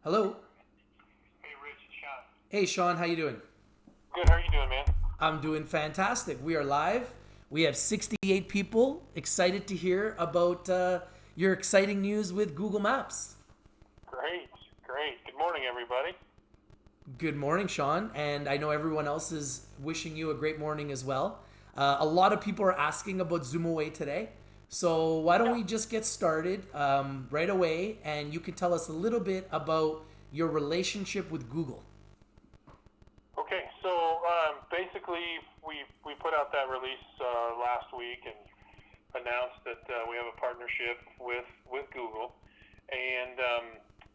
Hello. Hey Rich, it's Sean. Hey Sean, how you doing? Good, how are you doing, man? I'm doing fantastic. We are live. We have 68 people excited to hear about your exciting news with Google Maps. Great, great. Good morning, everybody. Good morning, Sean, and I know everyone else is wishing you a great morning as well. A lot of people are asking about Zoomaway today, so why don't Yeah. we just get started right away, and you can tell us a little bit about your relationship with Google. Okay, so basically, we put out that release last week and announced that we have a partnership with Google, and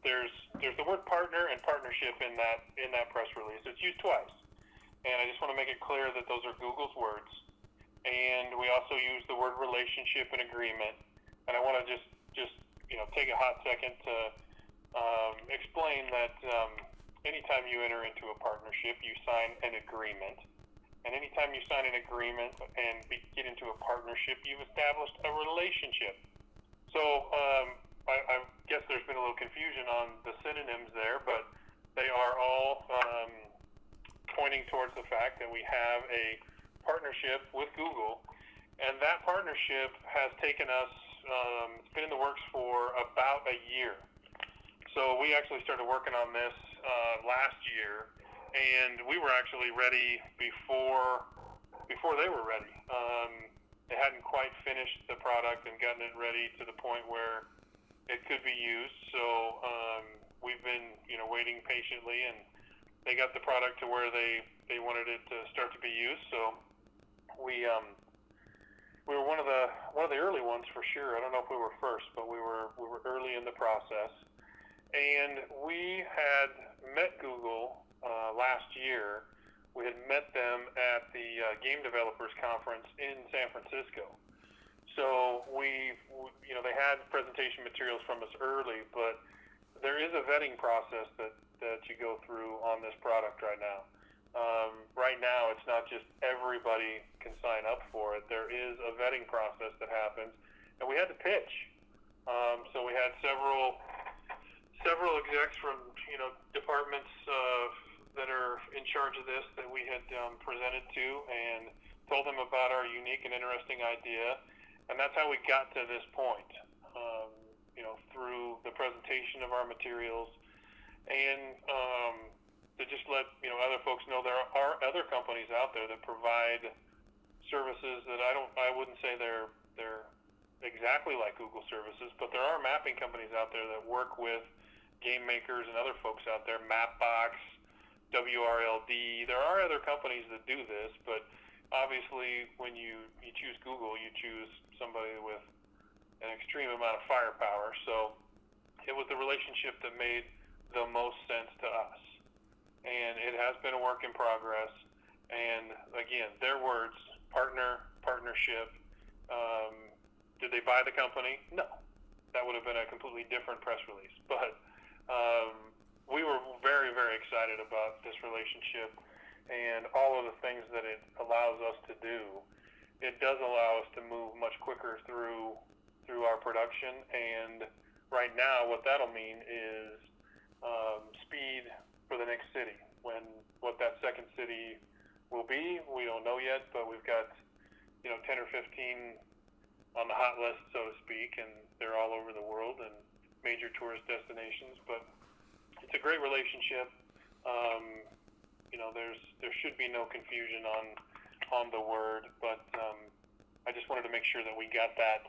there's the word partner and partnership in that press release. It's used twice, and I just want to make it clear that those are Google's words. And we also use the word relationship and agreement. And I want to just take a hot second to explain that anytime you enter into a partnership, you sign an agreement. And anytime you sign an agreement and get into a partnership, you've established a relationship. So I guess there's been a little confusion on the synonyms there, but they are all pointing towards the fact that we have a partnership with Google, and that partnership has taken us, it's been in the works for about a year. So we actually started working on this last year, and we were actually ready before they were ready. They hadn't quite finished the product and gotten it ready to the point where it could be used. So we've been waiting patiently, and they got the product to where they wanted it to start to be used. So we were one of the early ones for sure. I don't know if we were first, but we were early in the process. And we had met Google last year. We had met them at the Game Developers Conference in San Francisco. So they had presentation materials from us early, but there is a vetting process that you go through on this product right now. Right now, it's not just everybody can sign up for it. There is a vetting process that happens, and we had to pitch. So we had several execs from departments that are in charge of this that we had presented to and told them about our unique and interesting idea, and that's how we got to this point. Through the presentation of our materials and to just let other folks know there are other companies out there that provide services that I wouldn't say they're exactly like Google services, but there are mapping companies out there that work with game makers and other folks out there. Mapbox, WRLD. There are other companies that do this, but obviously when you choose Google, you choose somebody with an extreme amount of firepower. So it was the relationship that made the most sense to us. And it has been a work in progress. And again, their words, partnership. Did they buy the company? No. That would have been a completely different press release. But we were very, very excited about this relationship and all of the things that it allows us to do. It does allow us to move much quicker through our production. And right now, what that'll mean is speed for the next city. What that second city will be, we don't know yet, but we've got 10 or 15 on the hot list, so to speak, and they're all over the world and major tourist destinations. But it's a great relationship. There should be no confusion on the word, but I just wanted to make sure that we got that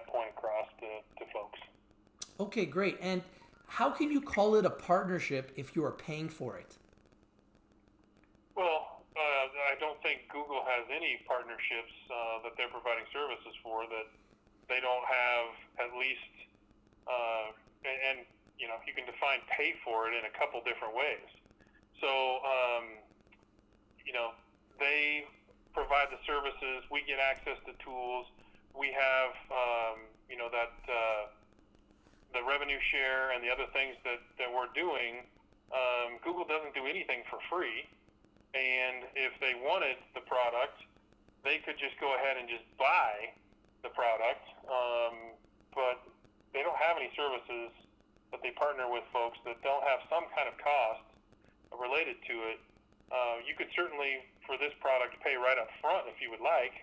point across to folks. Okay, great. And how can you call it a partnership if you are paying for it? Well, I don't think Google has any partnerships that they're providing services for that they don't have at least, and you can define pay for it in a couple different ways. So, they provide the services, we get access to tools, we have, the revenue share and the other things that we're doing. Google doesn't do anything for free. And if they wanted the product, they could just go ahead and just buy the product. But they don't have any services but they partner with folks that don't have some kind of cost related to it. You could certainly, for this product, pay right up front if you would like.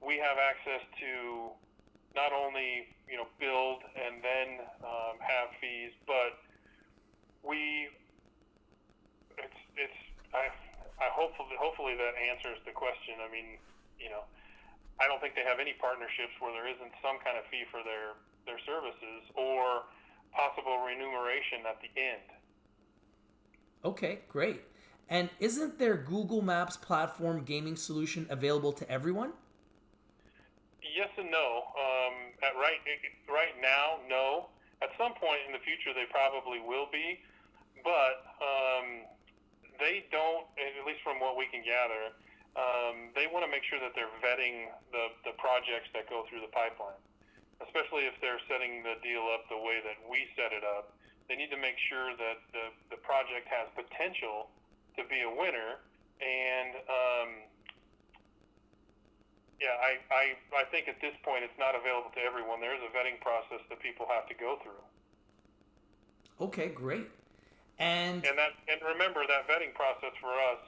We have access to not only build and then have fees, but hopefully that answers the question. I mean, I don't think they have any partnerships where there isn't some kind of fee for their services or possible remuneration at the end. Okay, great. And isn't their Google Maps platform gaming solution available to everyone? Yes and no. Right now, no. At some point in the future, they probably will be, but they don't. At least from what we can gather, they want to make sure that they're vetting the projects that go through the pipeline, especially if they're setting the deal up the way that we set it up. They need to make sure that the project has potential to be a winner, and I think at this point it's not available to everyone. There is a vetting process that people have to go through. Okay, great. And remember that vetting process for us,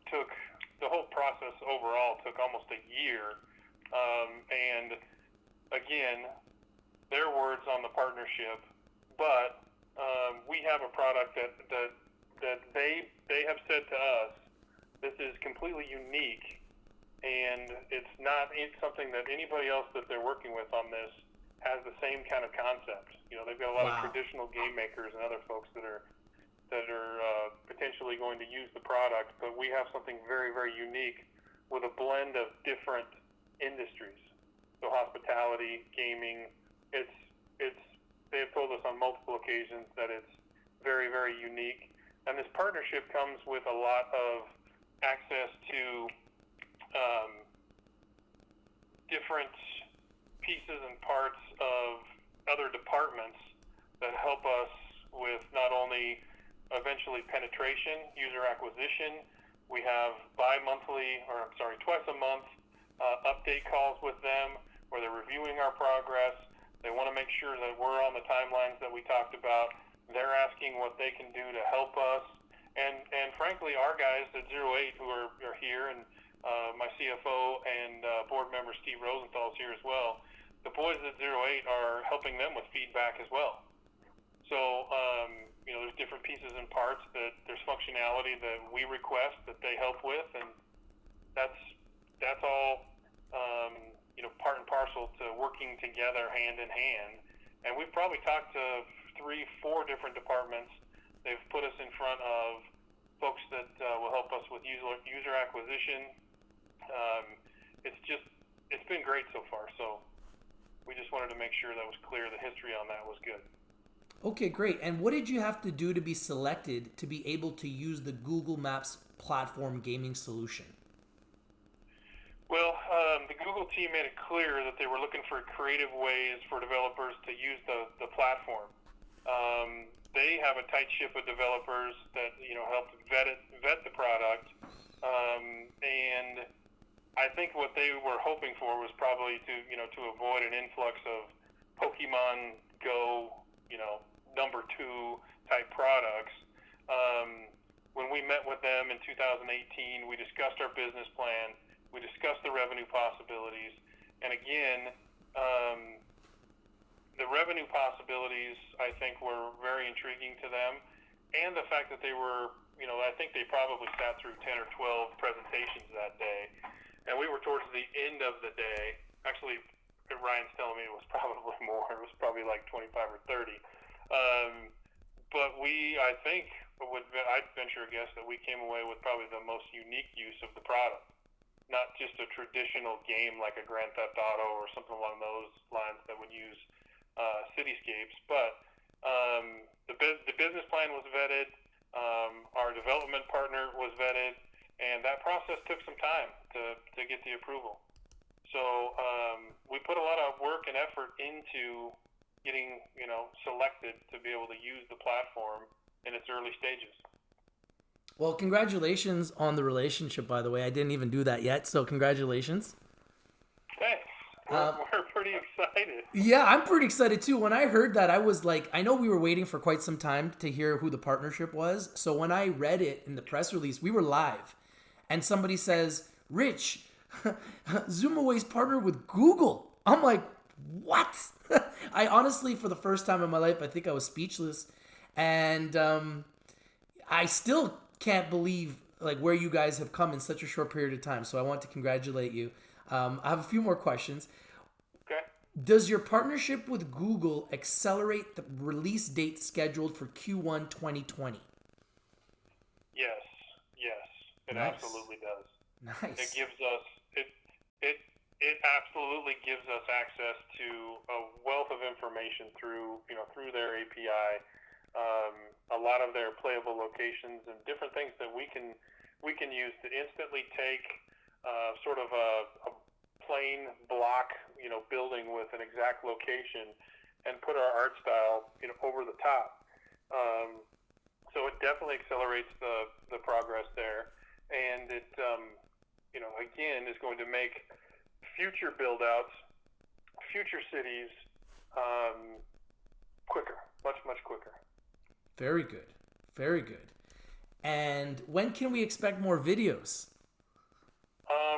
took the whole process overall took almost a year, and again, their words on the partnership. But we have a product that they have said to us, this is completely unique, and it's something that anybody else that they're working with on this has the same kind of concept. They've got a lot of traditional game makers and other folks that are potentially going to use the product, but we have something very, very unique with a blend of different industries. So hospitality, gaming, they have told us on multiple occasions that it's very, very unique. And this partnership comes with a lot of access to different pieces and parts of other departments that help us with not only eventually penetration, user acquisition. We have twice a month update calls with them where they're reviewing our progress. They want to make sure that we're on the timelines that we talked about. They're asking what they can do to help us. And frankly, our guys at ZoomAway who are here, and my CFO and board member Steve Rosenthal is here as well. The boys at ZoomAway are helping them with feedback as well. So, there's different pieces and parts that there's functionality that we request that they help with, and that's all part and parcel to working together hand in hand. And we've probably talked to 3-4 different departments. They've put us in front of folks that will help us with user acquisition. It's been great so far. So we just wanted to make sure that was clear. The history on that was good. Okay, great. And what did you have to do to be selected to be able to use the Google Maps platform gaming solution? Well, the Google team made it clear that they were looking for creative ways for developers to use the platform. They have a tight ship of developers that help vet the product, and I think what they were hoping for was probably to avoid an influx of Pokemon Go, number 2 type products. When we met with them in 2018, we discussed our business plan. We discussed the revenue possibilities, and again, the revenue possibilities I think were very intriguing to them, and the fact that they were, I think they probably sat through 10 or 12 presentations that day, and we were towards the end of the day. Actually, Ryan's telling me it was probably more. It was probably like 25 or 30. But I'd venture a guess that we came away with probably the most unique use of the product. Not just a traditional game like a Grand Theft Auto or something along those lines that would use cityscapes, but the business plan was vetted, our development partner was vetted, and that process took some time to get the approval. So we put a lot of work and effort into getting selected to be able to use the platform in its early stages. Well, congratulations on the relationship, by the way. I didn't even do that yet, so congratulations. Thanks. we're pretty excited. Yeah, I'm pretty excited too. When I heard that, I was like, I know we were waiting for quite some time to hear who the partnership was. So when I read it in the press release, we were live. And somebody says, Rich, ZoomAway's partnered with Google. I'm like, what? I honestly, for the first time in my life, I think I was speechless. And I still can't believe like where you guys have come in such a short period of time. So I want to congratulate you. I have a few more questions. Okay. Does your partnership with Google accelerate the release date scheduled for Q1 2020? Yes. It Nice. absolutely does. Nice. It gives us it absolutely gives us access to a wealth of information through their API, a lot of their playable locations and different things that we can use to instantly take sort of a plain block building with an exact location and put our art style over the top. So it definitely accelerates the progress there, and it again is going to make future build outs, future cities quicker, much quicker. Very good. Very good. And when can we expect more videos?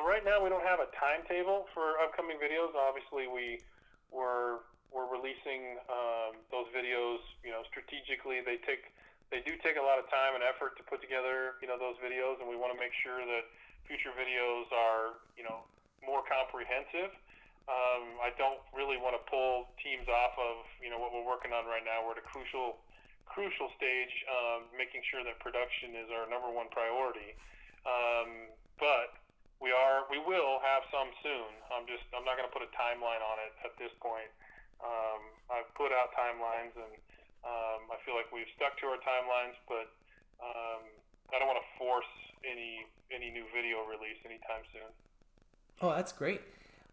Right now, we don't have a timetable for upcoming videos. Obviously, we're releasing those videos, strategically. They do take a lot of time and effort to put together, those videos, and we want to make sure that future videos are, more comprehensive. I don't really want to pull teams off of, what we're working on right now. We're at a crucial stage, making sure that production is our number one priority. But we will have some soon. I'm not going to put a timeline on it at this point. I've put out timelines, and I feel like we've stuck to our timelines, but I don't want to force any new video release anytime soon. Oh, that's great.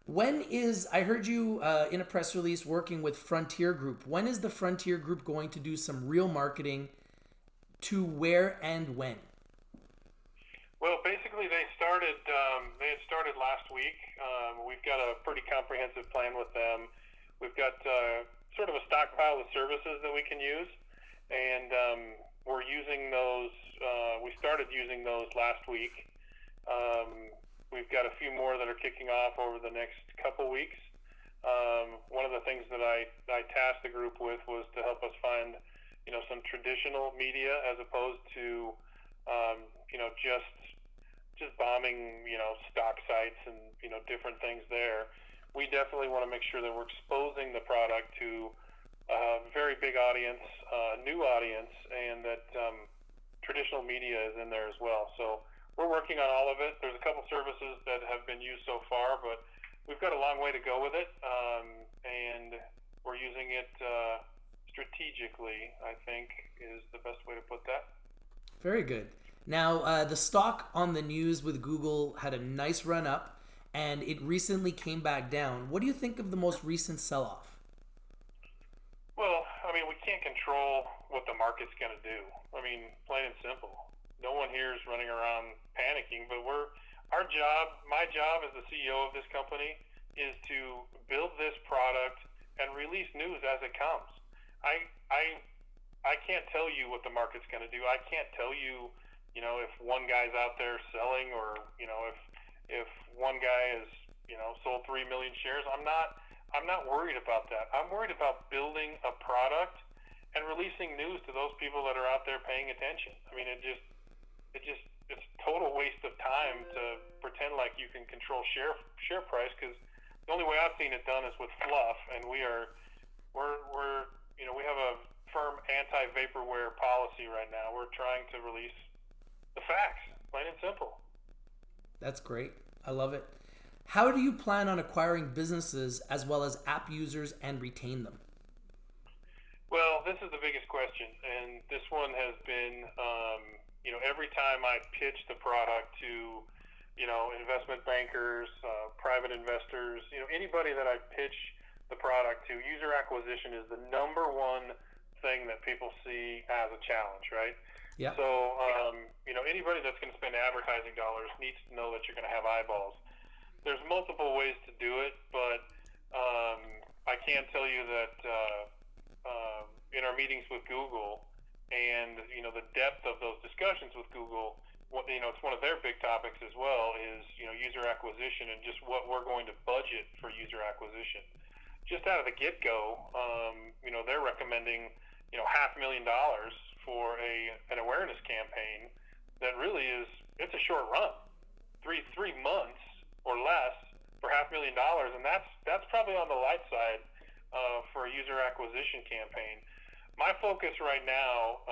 I heard you in a press release working with Frontier Group. When is the Frontier Group going to do some real marketing to where and when? Well, basically they had started last week. We've got a pretty comprehensive plan with them. We've got sort of a stockpile of services that we can use, and we're using those. We started using those last week. We've got a few more that are kicking off over the next couple weeks. One of the things that I tasked the group with was to help us find, some traditional media as opposed to, just bombing, stock sites and, different things there. We definitely want to make sure that we're exposing the product to a very big audience, a new audience, and that traditional media is in there as well. So we're working on all of it. There's a couple services that have been used so far, but we've got a long way to go with it, and we're using it strategically, I think, is the best way to put that. Very good. Now, the stock on the news with Google had a nice run up, and it recently came back down. What do you think of the most recent sell-off? Well, we can't control what the market's going to do. Plain and simple. No one here is running around panicking, but my job as the CEO of this company is to build this product and release news as it comes. I can't tell you what the market's going to do. I can't tell you, if one guy's out there selling or, if one guy has, sold 3 million shares. I'm not worried about that. I'm worried about building a product and releasing news to those people that are out there paying attention. It's total waste of time to pretend like you can control share price, because the only way I've seen it done is with fluff, and we have a firm anti-vaporware policy right now. We're trying to release the facts, plain and simple. That's great. I love it. How do you plan on acquiring businesses as well as app users and retain them? Well, this is the biggest question, and this one has been, every time I pitch the product to, investment bankers, private investors, anybody that I pitch the product to, user acquisition is the number one thing that people see as a challenge, right? Yeah. So, anybody that's going to spend advertising dollars needs to know that you're going to have eyeballs. There's multiple ways to do it, but I can tell you that in our meetings with Google and the depth of those discussions with Google, it's one of their big topics as well is user acquisition and just what we're going to budget for user acquisition. Just out of the get-go, they're recommending $500,000 for an awareness campaign that really it's a short run, three months or less for $500,000, and that's probably on the light side for a user acquisition campaign. My focus right now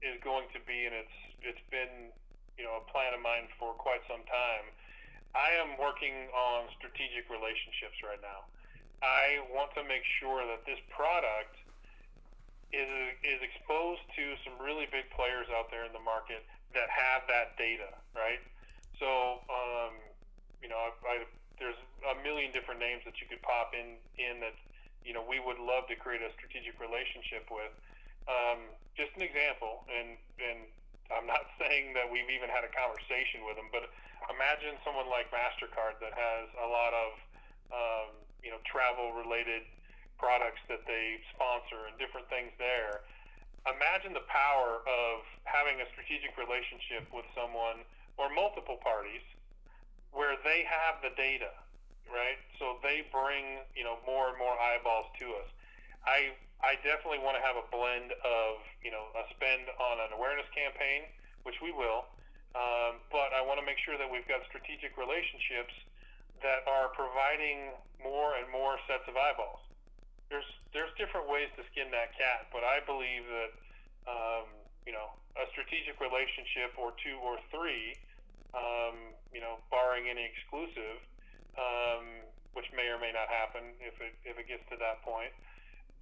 is going to be, and it's been a plan of mine for quite some time. I am working on strategic relationships right now. I want to make sure that this product is exposed to some really big players out there in the market that have that data, right? So, there's a million different names that you could pop in that, we would love to create a strategic relationship with. Just an example, and I'm not saying that we've even had a conversation with them, but imagine someone like MasterCard that has a lot of, travel-related products that they sponsor and different things there. Imagine the power of having a strategic relationship with someone or multiple parties where they have the data, right? So they bring, more and more eyeballs to us. I definitely want to have a blend of, a spend on an awareness campaign, which we will, but I want to make sure that we've got strategic relationships that are providing more and more sets of eyeballs. There's different ways to skin that cat, but I believe that, a strategic relationship or two or three, barring any exclusive, which may or may not happen if it gets to that point,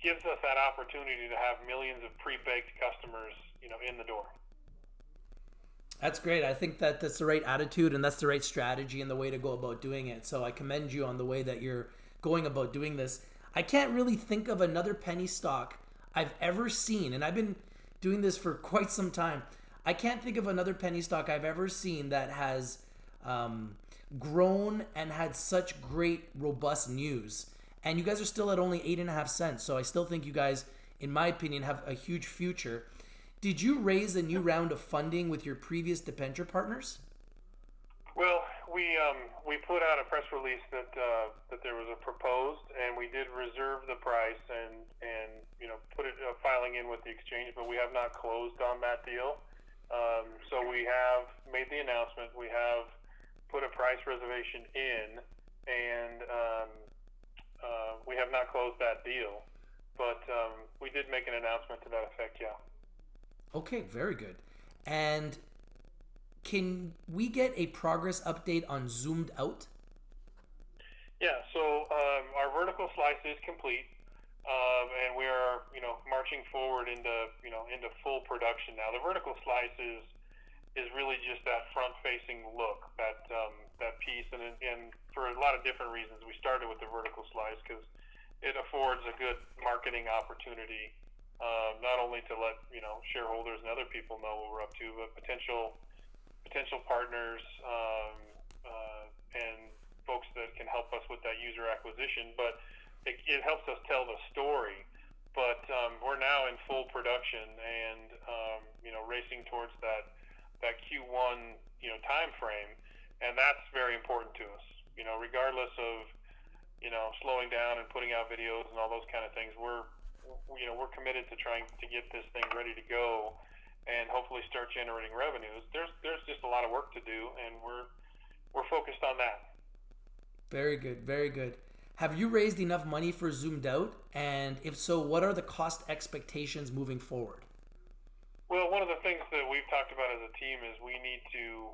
gives us that opportunity to have millions of pre-baked customers, in the door. That's great. I think that that's the right attitude and that's the right strategy and the way to go about doing it. So I commend you on the way that you're going about doing this. I can't really think of another penny stock I've ever seen, and I've been doing this for quite some time. I can't think of another penny stock I've ever seen that has grown and had such great, robust news. And you guys are still at only 8.5 cents. So I still think you guys, in my opinion, have a huge future. Did you raise a new round of funding with your previous debenture partners? Well, we put out a press release that there was a proposed, and we did reserve the price and put it filing in with the exchange, but we have not closed on that deal. So we have made the announcement. We have put a price reservation in, and we have not closed that deal, but we did make an announcement to that effect. Yeah. Okay, very good. And can we get a progress update on ZoomedOUT? Yeah, so our vertical slice is complete, and we are, marching forward into full production now. The vertical slice is really just that front-facing look, that piece, and for a lot of different reasons. We started with the vertical slice because it affords a good marketing opportunity. Not only to let shareholders and other people know what we're up to, but potential partners and folks that can help us with that user acquisition. But it helps us tell the story. But we're now in full production and racing towards that Q1 time frame, and that's very important to us. Regardless of slowing down and putting out videos and all those kind of things, we're committed to trying to get this thing ready to go and hopefully start generating revenues. There's just a lot of work to do, and we're focused on that. Very good, very good. Have you raised enough money for ZoomedOUT? And if so, what are the cost expectations moving forward? Well, one of the things that we've talked about as a team is we need to,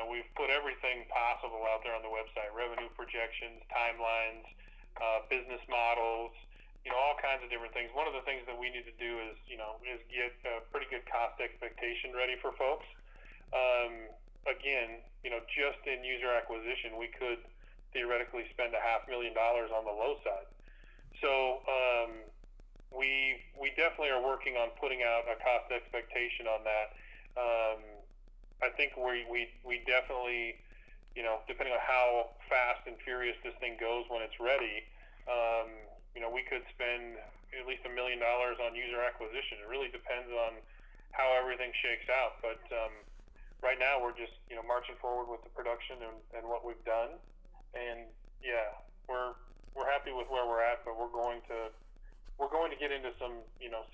we've put everything possible out there on the website: revenue projections, timelines, business models, all kinds of different things. One of the things that we need to do is get a pretty good cost expectation ready for folks. Again, just in user acquisition, we could theoretically spend $500,000 on the low side. So we definitely are working on putting out a cost expectation on that. I think we definitely, depending on how fast and furious this thing goes when it's ready, We could spend at least $1 million on user acquisition. It really depends on how everything shakes out. But right now, we're just marching forward with the production and what we've done. And yeah, we're happy with where we're at, but we're going to get into some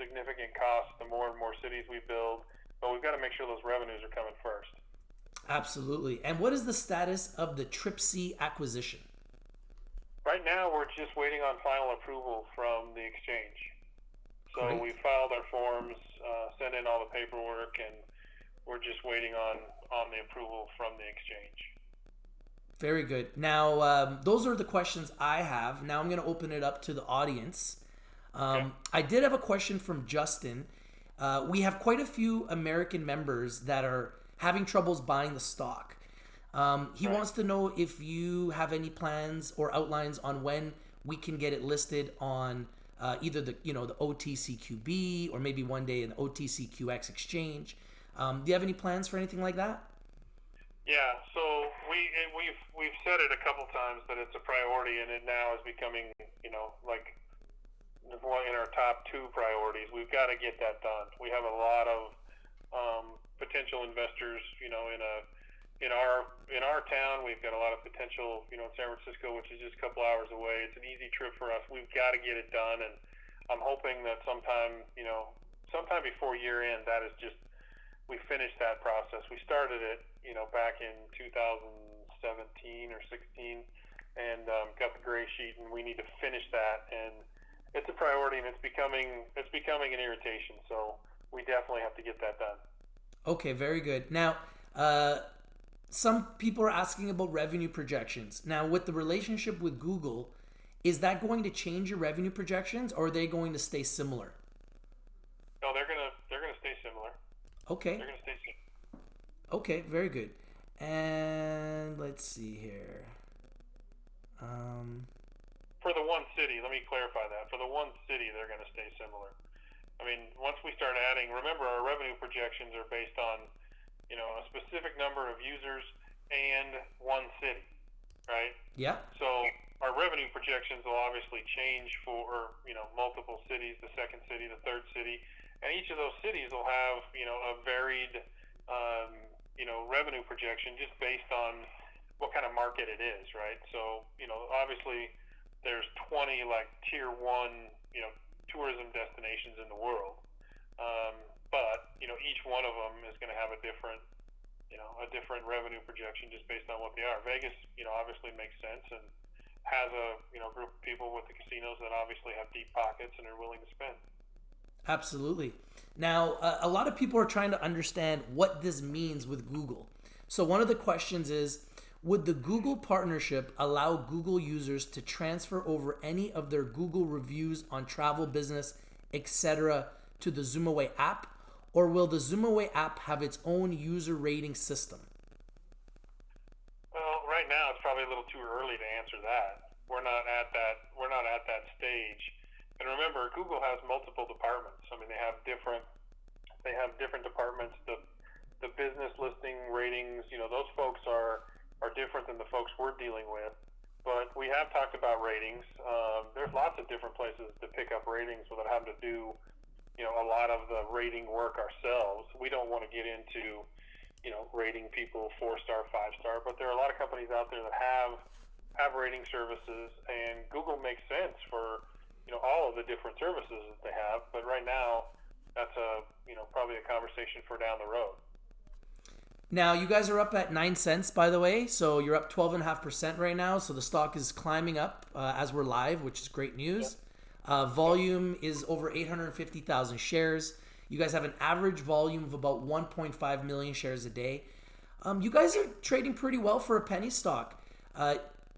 significant costs the more and more cities we build. But we've got to make sure those revenues are coming first. Absolutely. And what is the status of the TripC acquisition? Right now, we're just waiting on final approval from the exchange. So Great. we filed our forms, sent in all the paperwork, and we're just waiting on the approval from the exchange. Very good. Now, those are the questions I have. Now I'm going to open it up to the audience. Okay. I did have a question from Justin. We have quite a few American members that are having troubles buying the stock. He Right. wants to know if you have any plans or outlines on when we can get it listed on either the OTCQB or maybe one day an OTCQX exchange. Do you have any plans for anything like that? Yeah, so we've said it a couple times that it's a priority, and it now is becoming like one in our top two priorities. We've got to get that done. We have a lot of potential investors, in our town. We've got a lot of potential, in San Francisco, which is just a couple hours away. It's an easy trip for us. We've got to get it done, and I'm hoping that sometime before year end, that is just we finish that process. We started it, back in 2017 or 16, and got the gray sheet, and we need to finish that. And it's a priority, and it's becoming an irritation. So we definitely have to get that done. Okay, very good. Now, some people are asking about revenue projections. Now, with the relationship with Google, is that going to change your revenue projections, or are they going to stay similar? No, they're gonna stay similar. Okay. They're gonna stay similar. Okay, very good. And let's see here. For the one city, let me clarify that. For the one city, they're going to stay similar. I mean, once we start adding, remember our revenue projections are based on, a specific number of users and one city, right? Yeah. So our revenue projections will obviously change for, multiple cities, the second city, the third city, and each of those cities will have, a varied, revenue projection just based on what kind of market it is, right? So, obviously there's 20 like tier one, tourism destinations in the world. But, each one of them is going to have a different revenue projection just based on what they are. Vegas, obviously makes sense and has a, group of people with the casinos that obviously have deep pockets and are willing to spend. Absolutely. Now, a lot of people are trying to understand what this means with Google. So one of the questions is, would the Google partnership allow Google users to transfer over any of their Google reviews on travel, business, etc. to the ZoomAway app, or will the ZoomAway app have its own user rating system? Well, right now it's probably a little too early to answer that. We're not at that stage. And remember, Google has multiple departments. I mean, they have different departments. The business listing ratings, those folks are different than the folks we're dealing with. But we have talked about ratings. There's lots of different places to pick up ratings without having to do, a lot of the rating work ourselves. We don't want to get into, rating people 4-star, 5-star. But there are a lot of companies out there that have rating services, and Google makes sense for all of the different services that they have. But right now, that's probably a conversation for down the road. Now, you guys are up at 9 cents, by the way. So you're up 12.5% right now. So the stock is climbing up as we're live, which is great news. Volume is over 850,000 shares. You guys have an average volume of about 1.5 million shares a day. You guys are trading pretty well for a penny stock.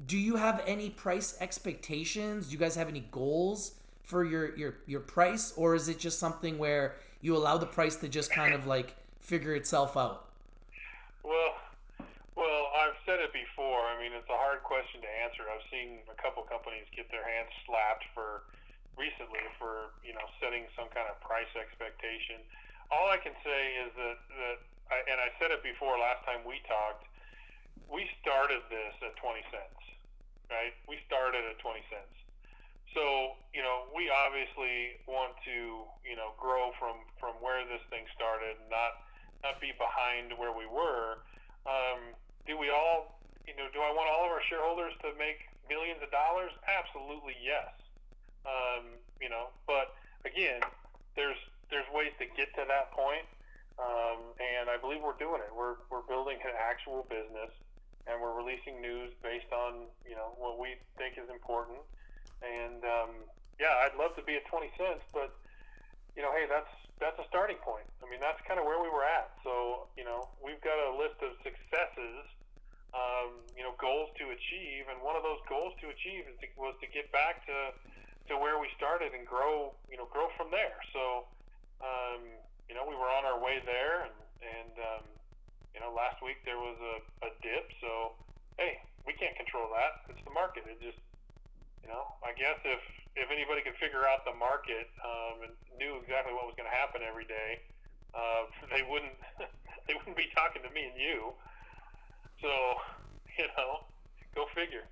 Do you have any price expectations? Do you guys have any goals for your price? Or is it just something where you allow the price to just kind of like figure itself out? Well, I've said it before. I mean, it's a hard question to answer. I've seen a couple companies get their hands slapped recently for setting some kind of price expectation. All I can say is that I said it before last time we talked. We started this at 20 cents, right? We started at 20 cents. obviously want to, grow from where this thing started, not be behind where we were. Do we all, do I want all of our shareholders to make millions of dollars? Absolutely, yes. But again, there's ways to get to that point, and I believe we're doing it. We're building an actual business, and we're releasing news based on what we think is important. And I'd love to be at 20 cents, but hey, that's a starting point. I mean, that's kind of where we were at. So we've got a list of successes, goals to achieve, and one of those goals to achieve was to get back to where we started and grow from there. So we were on our way there, and last week there was a dip. So hey, we can't control that. It's the market. It just I guess if anybody could figure out the market and knew exactly what was going to happen every day, they wouldn't be talking to me and you. So go figure.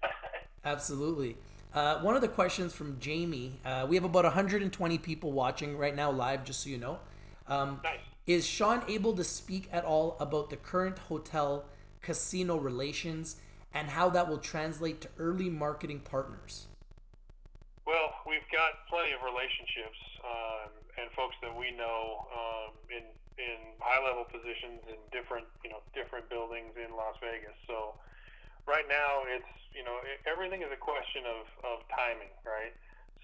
Absolutely. One of the questions from Jamie, we have about 120 people watching right now live, just so you know. Nice. Is Sean able to speak at all about the current hotel casino relations and how that will translate to early marketing partners? Well, we've got plenty of relationships and folks that we know in high-level positions in different buildings in Las Vegas. So right now, it's everything is a question of timing, right?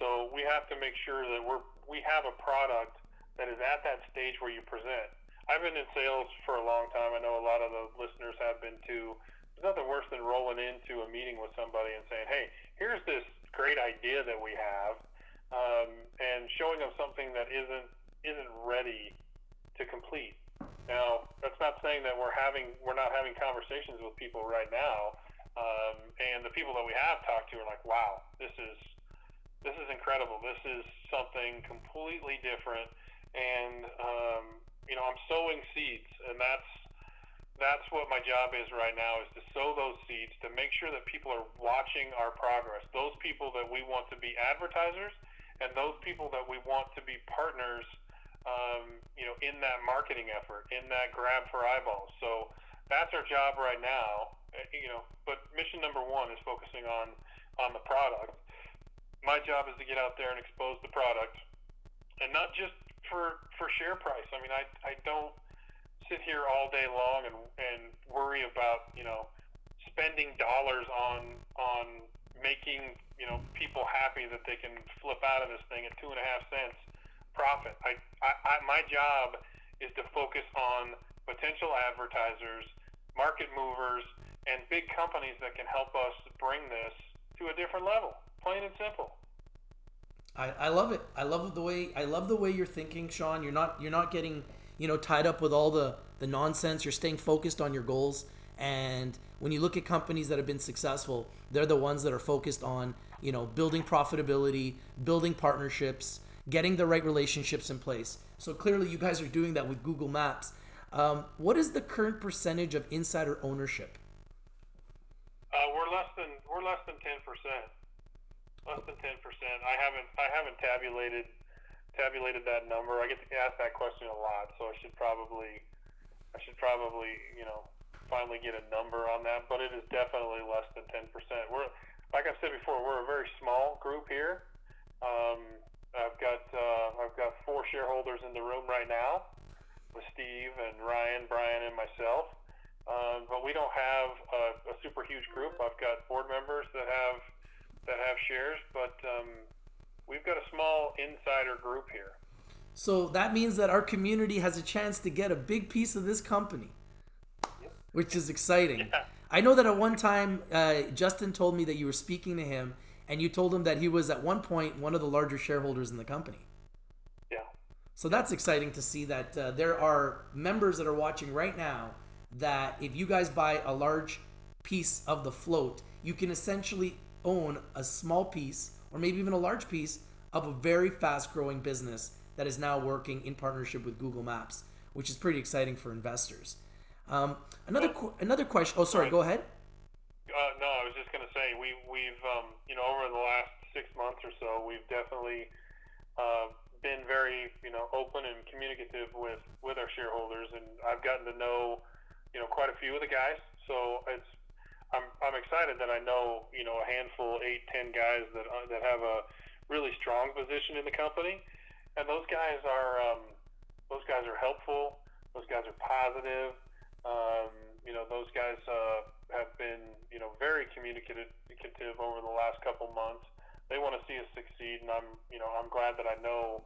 So we have to make sure that we have a product that is at that stage where you present. I've been in sales for a long time. I know a lot of the listeners have been too. There's nothing worse than rolling into a meeting with somebody and saying, "Hey, here's this great idea that we have," and showing them something that isn't ready to complete. Now, that's not saying that we're not having conversations with people right now, and the people that we have talked to are like, "Wow, this is incredible. This is something completely different," and I'm sowing seeds, and that's what my job is right now, is to sow those seeds, to make sure that people are watching our progress. Those people that we want to be advertisers, and those people that we want to be partners, in that marketing effort, in that grab for eyeballs. So that's our job right now. But mission number one is focusing on the product. My job is to get out there and expose the product, and not just for share price. I mean, I don't sit here all day long and worry about spending dollars on making people happy that they can flip out of this thing at 2.5 cents profit. My job is to focus on potential advertisers, market movers, and big companies that can help us bring this to a different level. Plain and simple. I love it. I love the way you're thinking, Sean. You're not getting tied up with all the nonsense. You're staying focused on your goals. And when you look at companies that have been successful, they're the ones that are focused on building profitability, building partnerships, getting the right relationships in place. So clearly, you guys are doing that with Google Maps. What is the current percentage of insider ownership? We're less than 10%. Less than 10%. I haven't tabulated that number. I get asked that question a lot, so I should probably finally get a number on that. But it is definitely less than 10%. We're, like I've said before, we're a very small group here. I've got 4 shareholders in the room right now, with Steve and Ryan, Brian, and myself. But we don't have a super huge group. I've got board members that have shares, but we've got a small insider group here. So that means that our community has a chance to get a big piece of this company, which is exciting. Yeah. I know that at one time, Justin told me that you were speaking to him, and you told him that he was at one point one of the larger shareholders in the company. Yeah. So that's exciting to see that there are members that are watching right now that if you guys buy a large piece of the float, you can essentially own a small piece or maybe even a large piece of a very fast growing business that is now working in partnership with Google Maps, which is pretty exciting for investors. Another question. Oh, sorry. Go ahead. No, I was just going to say we've over the last 6 months or so, we've definitely been very, open and communicative with our shareholders, and I've gotten to know, quite a few of the guys. So I'm excited that I know, a handful, 8, 10 guys that have a really strong position in the company, and those guys are helpful. Those guys are positive. Those guys have been, very communicative over the last couple months. They want to see us succeed, and I'm glad that I know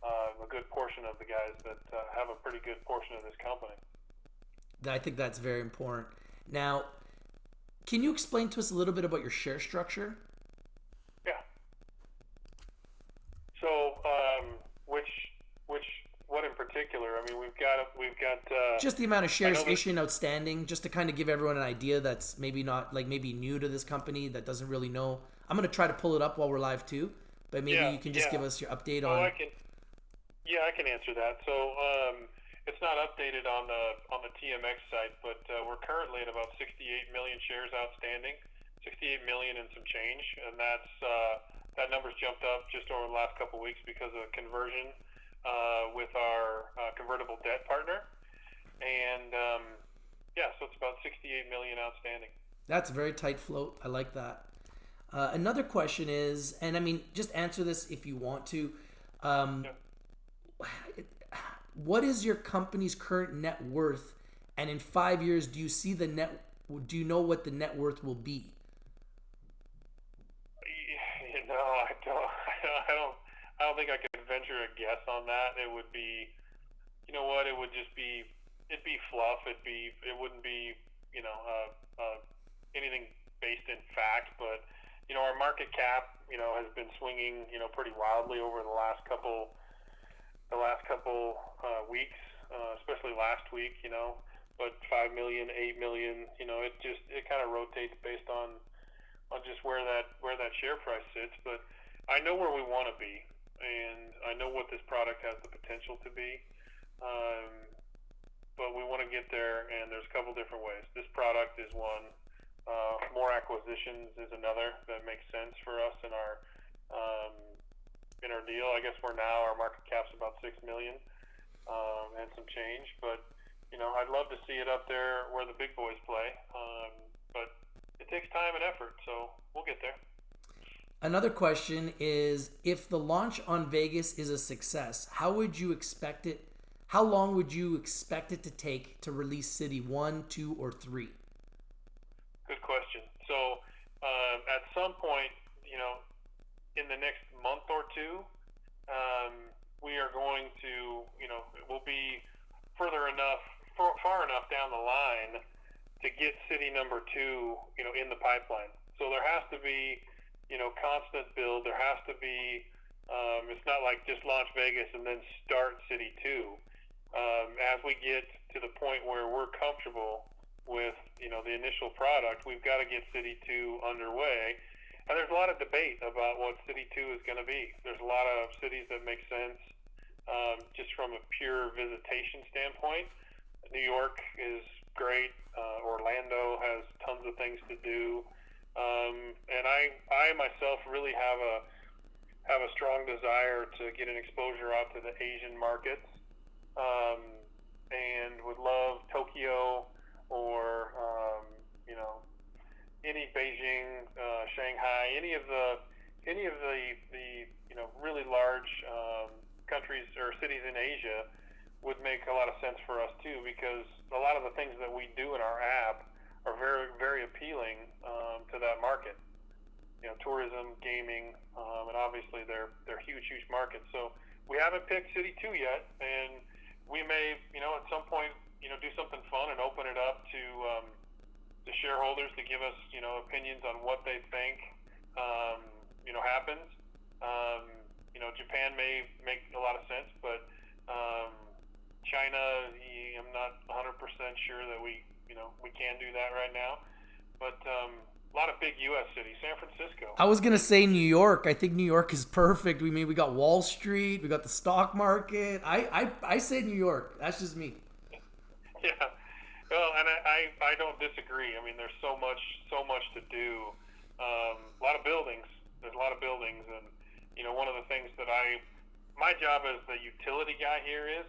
a good portion of the guys that have a pretty good portion of this company. I think that's very important. Now, can you explain to us a little bit about your share structure? Yeah. So, what in particular? I mean, we've got. Just the amount of shares issued and outstanding, just to kind of give everyone an idea that's maybe not maybe new to this company that doesn't really know. I'm gonna try to pull it up while we're live too, but maybe you can just give us your update on. I can answer that. So, it's not updated on the TMX site, but we're currently at about 68 million shares outstanding, 68 million and some change, and that number's jumped up just over the last couple of weeks because of a conversion with our convertible debt partner, and so it's about 68 million outstanding. That's a very tight float. I like that. Another question is, and I mean, just answer this if you want to. What is your company's current net worth, and in 5 years, do you know what the net worth will be? I don't think I could venture a guess on that. It would be, it would just be, it'd be fluff. It wouldn't be, anything based in fact. But, our market cap, has been swinging, pretty wildly over the last couple weeks, especially last week. But 5 million, 8 million, it kind of rotates based on just where that share price sits. But I know where we want to be, and I know what this product has the potential to be. But we want to get there, and there's a couple different ways. This product is one. More acquisitions is another that makes sense for us in our deal. I guess our market cap's about 6 million and some change. But I'd love to see it up there where the big boys play. But it takes time and effort, so we'll get there. Another question is, if the launch on Vegas is a success, how would you expect it? How long would you expect it to take to release City 1, 2, or 3? Good question. So at some point, in the next month or two, we are going to, we'll be far enough down the line to get City number 2, in the pipeline. So there has to be, constant build. There has to be, it's not like just launch Vegas and then start City 2. As we get to the point where we're comfortable with, the initial product, we've got to get City 2 underway. And there's a lot of debate about what City 2 is going to be. There's a lot of cities that make sense just from a pure visitation standpoint. New York is great. Orlando has tons of things to do. And I myself really have a strong desire to get an exposure out to the Asian markets, and would love Tokyo or any Beijing, Shanghai, any of the really large countries or cities in Asia would make a lot of sense for us too, because a lot of the things that we do in our app are very, very appealing to that market. Tourism, gaming, and obviously they're huge markets. So we haven't picked City 2 yet, and we may, at some point, do something fun and open it up to shareholders to give us, opinions on what they think, happens. Japan may make a lot of sense, but China, I'm not 100% sure that we can do that right now. But a lot of big U.S. cities, San Francisco. I was gonna say New York. I think New York is perfect. We got Wall Street, we got the stock market. I say New York. That's just me. Yeah. Well, and I don't disagree. I mean, there's so much to do. A lot of buildings. There's a lot of buildings, and one of the things that I my job as the utility guy here is,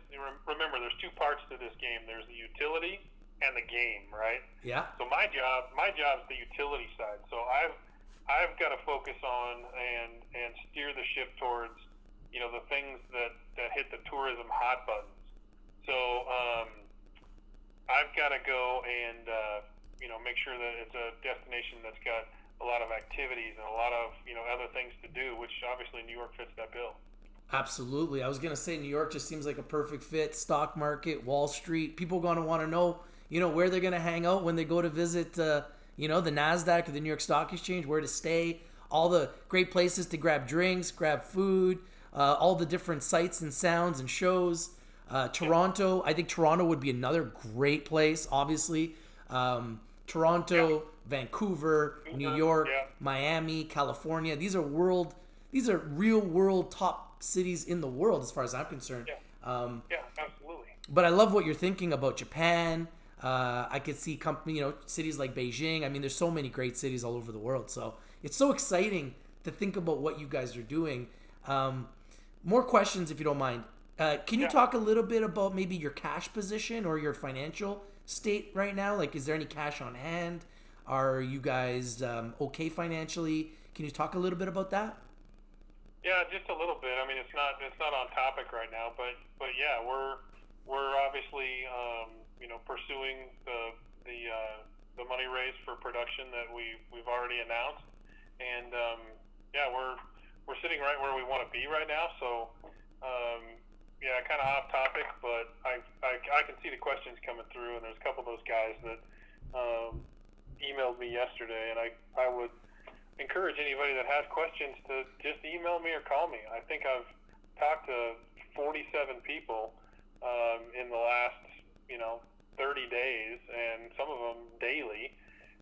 remember, there's two parts to this game. There's the utility and the game, right? Yeah. So my job is the utility side. So I've got to focus on and steer the ship towards, the things that hit the tourism hot buttons. So I've got to go and make sure that it's a destination that's got a lot of activities and a lot of other things to do, which obviously New York fits that bill. Absolutely. I was going to say New York just seems like a perfect fit. Stock market, Wall Street. People going to want to know, where they're going to hang out when they go to visit, the NASDAQ or the New York Stock Exchange, where to stay, all the great places to grab drinks, grab food, all the different sights and sounds and shows. Toronto, I think Toronto would be another great place, obviously. Toronto, Vancouver, New York, Miami, California. These are real world top cities in the world as far as I'm concerned. Absolutely. But I love what you're thinking about Japan. I could see cities like Beijing. I mean, there's so many great cities all over the world. So it's so exciting to think about what you guys are doing. More questions, if you don't mind. Can you talk a little bit about maybe your cash position or your financial state right now? Like, is there any cash on hand? Are you guys okay financially? Can you talk a little bit about that? Yeah, just a little bit. I mean, it's not on topic right now, but yeah, we're obviously pursuing the money raised for production that we've already announced, and we're sitting right where we want to be right now. So kind of off topic, but I can see the questions coming through, and there's a couple of those guys that emailed me yesterday, and I would encourage anybody that has questions to just email me or call me. I think I've talked to 47 people in the last 30 days, and some of them daily,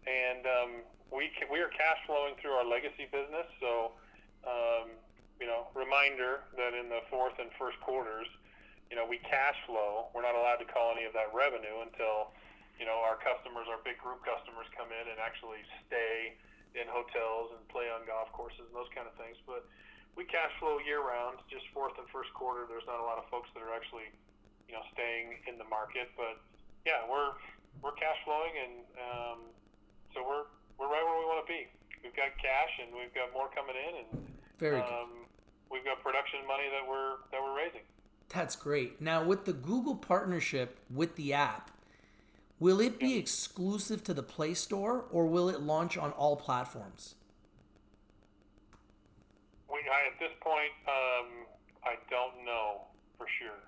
and we are cash flowing through our legacy business. So reminder that in the fourth and first quarters, we cash flow. We're not allowed to call any of that revenue until our customers, our big group customers, come in and actually stay in hotels and play on golf courses and those kind of things. But we cash flow year round. Just fourth and first quarter, there's not a lot of folks that are actually staying in the market. But yeah, we're cash flowing, and so we're right where we want to be. We've got cash, and we've got more coming in, and very good. We've got production money that we're raising. That's great. Now, with the Google partnership with the app, will it be exclusive to the Play Store, or will it launch on all platforms? At this point, I don't know for sure.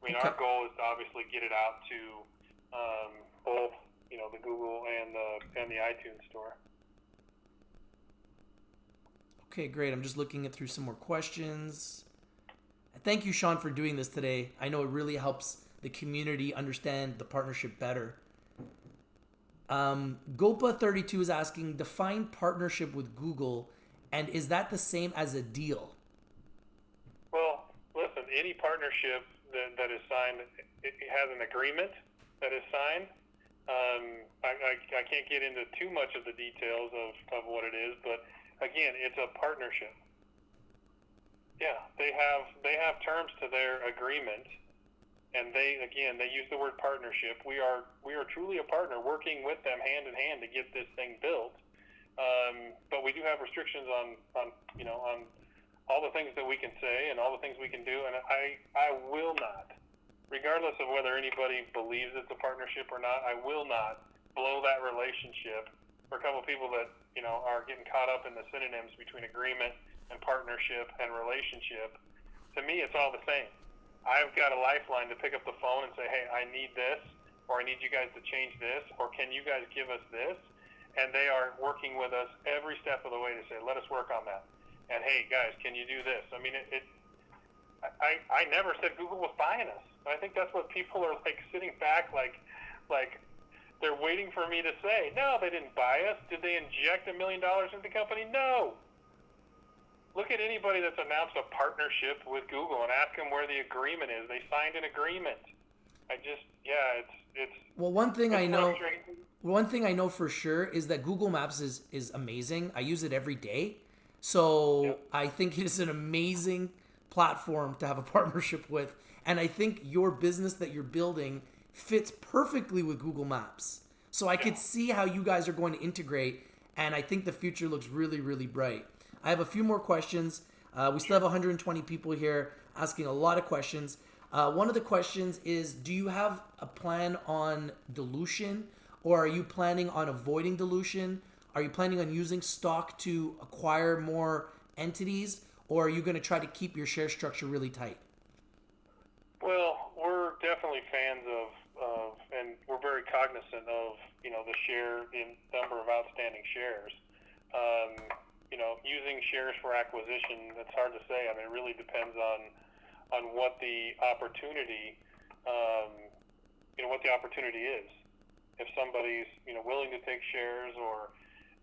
I mean, our goal is to obviously get it out to both, the Google and the iTunes store. Okay, great. I'm just looking through some more questions. Thank you, Sean, for doing this today. I know it really helps the community understand the partnership better. Gopa32 is asking, define partnership with Google, and is that the same as a deal? Well, listen, any partnership that is signed, it has an agreement that is signed. I can't get into too much of the details of what it is, but again, it's a partnership. Yeah, they have terms to their agreement, and they use the word partnership. We are truly a partner, working with them hand in hand to get this thing built. But we do have restrictions on all the things that we can say and all the things we can do, and I will not, regardless of whether anybody believes it's a partnership or not, I will not blow that relationship for a couple of people that are getting caught up in the synonyms between agreement and partnership and relationship. To me, it's all the same. I've got a lifeline to pick up the phone and say, hey, I need this, or I need you guys to change this, or can you guys give us this? And they are working with us every step of the way to say, let us work on that. And hey, guys, can you do this? I mean, I never said Google was buying us. I think that's what people are like sitting back like they're waiting for me to say. No, they didn't buy us. Did they inject $1 million into the company? No. Look at anybody that's announced a partnership with Google and ask them where the agreement is. They signed an agreement. It's well, one thing I know for sure is that Google Maps is amazing. I use it every day. So I think it is an amazing platform to have a partnership with. And I think your business that you're building fits perfectly with Google Maps. So I could see how you guys are going to integrate, and I think the future looks really, really bright. I have a few more questions. We still have 120 people here asking a lot of questions. One of the questions is, do you have a plan on dilution, or are you planning on avoiding dilution? Are you planning on using stock to acquire more entities, or are you going to try to keep your share structure really tight? Well, we're definitely fans of and we're very cognizant of, the number of outstanding shares. Using shares for acquisition, it's hard to say. I mean, it really depends on what the opportunity, what the opportunity is. If somebody's, willing to take shares, or,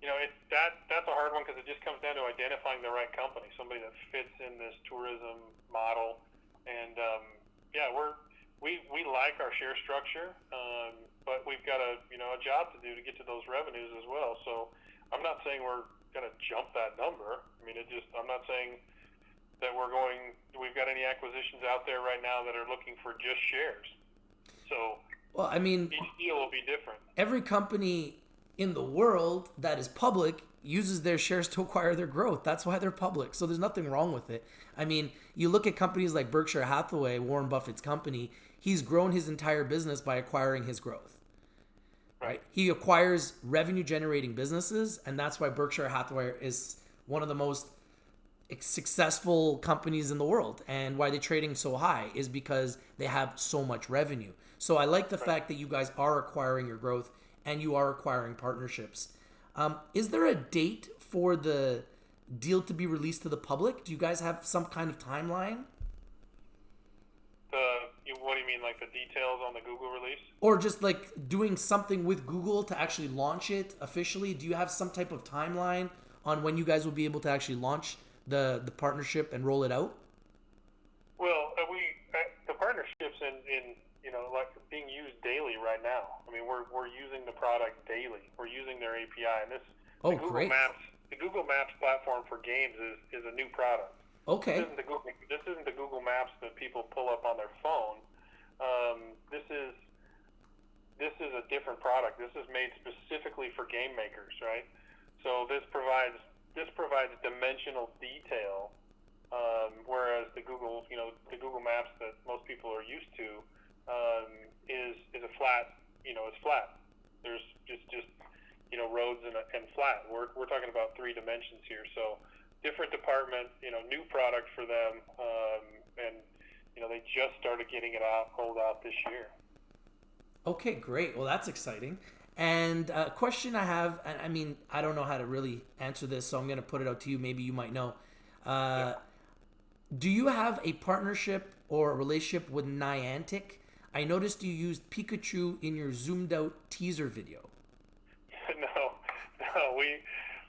that's a hard one, because it just comes down to identifying the right company, somebody that fits in this tourism model. And we like our share structure, but we've got a job to do to get to those revenues as well. So I'm not saying we're going to jump that number. I mean, I'm not saying that we've got any acquisitions out there right now that are looking for just shares. So well, I mean, each deal will be different. Every company in the world that is public uses their shares to acquire their growth. That's why they're public. So there's nothing wrong with it. I mean, you look at companies like Berkshire Hathaway, Warren Buffett's company, he's grown his entire business by acquiring his growth. Right? He acquires revenue generating businesses, and that's why Berkshire Hathaway is one of the most successful companies in the world, and why they're trading so high is because they have so much revenue. So I like the fact that you guys are acquiring your growth and you are acquiring partnerships. Is there a date for the deal to be released to the public? Do you guys have some kind of timeline? What do you mean, like the details on the Google release? Or just like doing something with Google to actually launch it officially? Do you have some type of timeline on when you guys will be able to actually launch the partnership and roll it out? Well, the partnerships in like being used daily right now. I mean, we're using the product daily. We're using their API, and Great. The Google Maps platform for games is a new product. Okay. This isn't the Google Maps that people pull up on their phone. This is a different product. This is made specifically for game makers, right? So this provides dimensional detail, whereas the Google Maps that most people are used to is a flat. It's flat. There's just roads and flat. We're talking about 3 dimensions here. So different department, new product for them, and they just started getting it rolled out this year. Okay, great. Well, that's exciting. And a question I have, I mean, I don't know how to really answer this, so I'm going to put it out to you. Maybe you might know. Do you have a partnership or a relationship with Niantic? I noticed you used Pikachu in your zoomed out teaser video.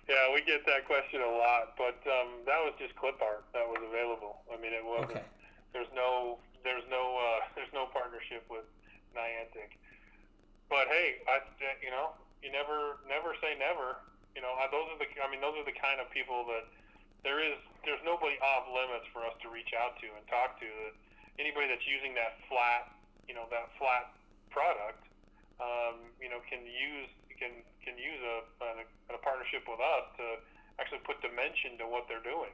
No, we get that question a lot, but that was just clip art that was available. I mean, it wasn't. Okay. There's no partnership with Niantic. But hey, you never say never. Those are the kind of people that there's nobody off limits for us to reach out to and talk to. That anybody that's using that flat product, can use a partnership with us to actually put dimension to what they're doing.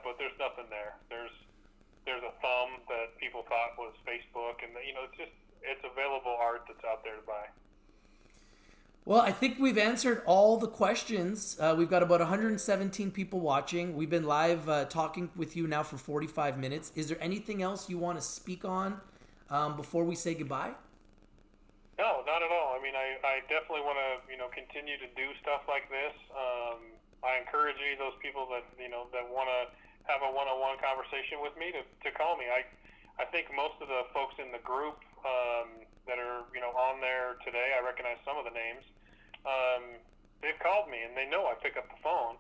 But there's nothing there. There's a thumb that people thought was Facebook, and it's available art that's out there to buy. Well, I think we've answered all the questions. We've got about 117 people watching. We've been live talking with you now for 45 minutes. Is there anything else you want to speak on before we say goodbye? No, not at all. I mean, I definitely want to, continue to do stuff like this. I encourage any of those people that want to have a one-on-one conversation with me to call me. I think most of the folks in the group that are, on there today, I recognize some of the names. They've called me, and they know I pick up the phone.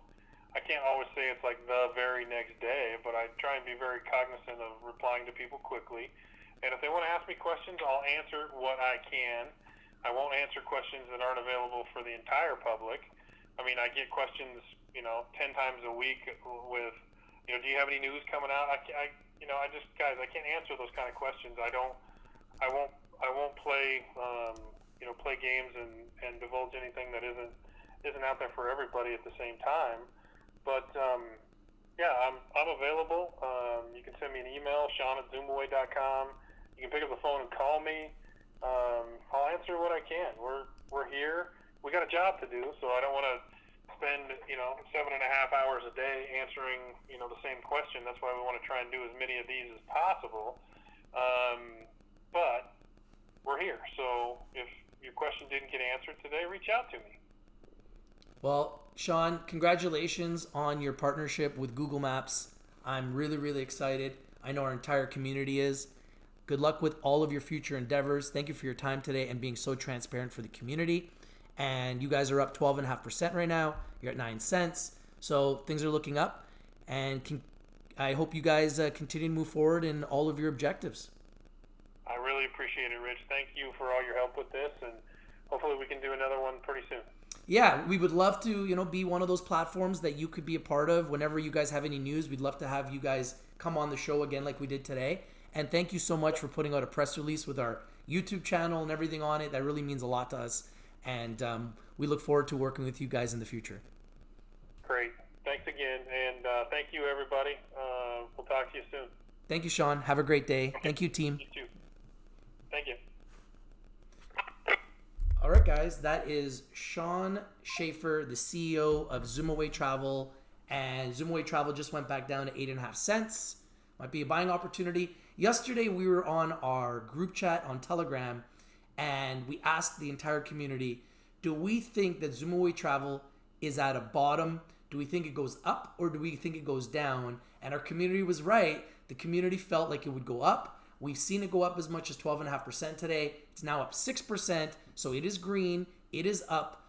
I can't always say it's like the very next day, but I try and be very cognizant of replying to people quickly. And if they want to ask me questions, I'll answer what I can. I won't answer questions that aren't available for the entire public. I mean, I get questions, 10 times a week with do you have any news coming out? I can't answer those kind of questions. I won't play, play games and divulge anything that isn't out there for everybody at the same time. But yeah, I'm available. You can send me an email, Sean@ZoomAway.com. You can pick up the phone and call me. I'll answer what I can. We're here. We got a job to do, so I don't want to spend 7.5 hours a day answering the same question. That's why we want to try and do as many of these as possible. But we're here, so if your question didn't get answered today, reach out to me. Well, Sean, congratulations on your partnership with Google Maps. I'm really, really excited. I know our entire community is. Good luck with all of your future endeavors. Thank you for your time today and being so transparent for the community. And you guys are up 12.5% right now. You're at 9 cents. So things are looking up. And I hope you guys continue to move forward in all of your objectives. I really appreciate it, Rich. Thank you for all your help with this. And hopefully we can do another one pretty soon. Yeah, we would love to, be one of those platforms that you could be a part of. Whenever you guys have any news, we'd love to have you guys come on the show again like we did today. And thank you so much for putting out a press release with our YouTube channel and everything on it. That really means a lot to us. And we look forward to working with you guys in the future. Great. Thanks again. And thank you, everybody. We'll talk to you soon. Thank you, Sean. Have a great day. Okay. Thank you, team. You too. Thank you. All right, guys. That is Sean Schaeffer, the CEO of Zoomaway Travel. And Zoomaway Travel just went back down to 8.5 cents. Might be a buying opportunity. Yesterday, we were on our group chat on Telegram, and we asked the entire community, do we think that Zoomaway Travel is at a bottom? Do we think it goes up, or do we think it goes down? And our community was right. The community felt like it would go up. We've seen it go up as much as 12.5% today. It's now up 6%, so it is green. It is up.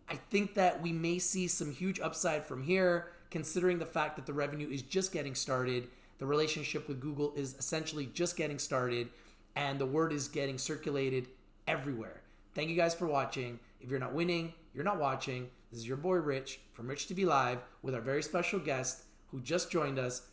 I think that we may see some huge upside from here, considering the fact that the revenue is just getting started. The relationship with Google is essentially just getting started, and the word is getting circulated everywhere. Thank you guys for watching. If you're not winning, you're not watching. This is your boy Rich from Rich TV Live with our very special guest who just joined us,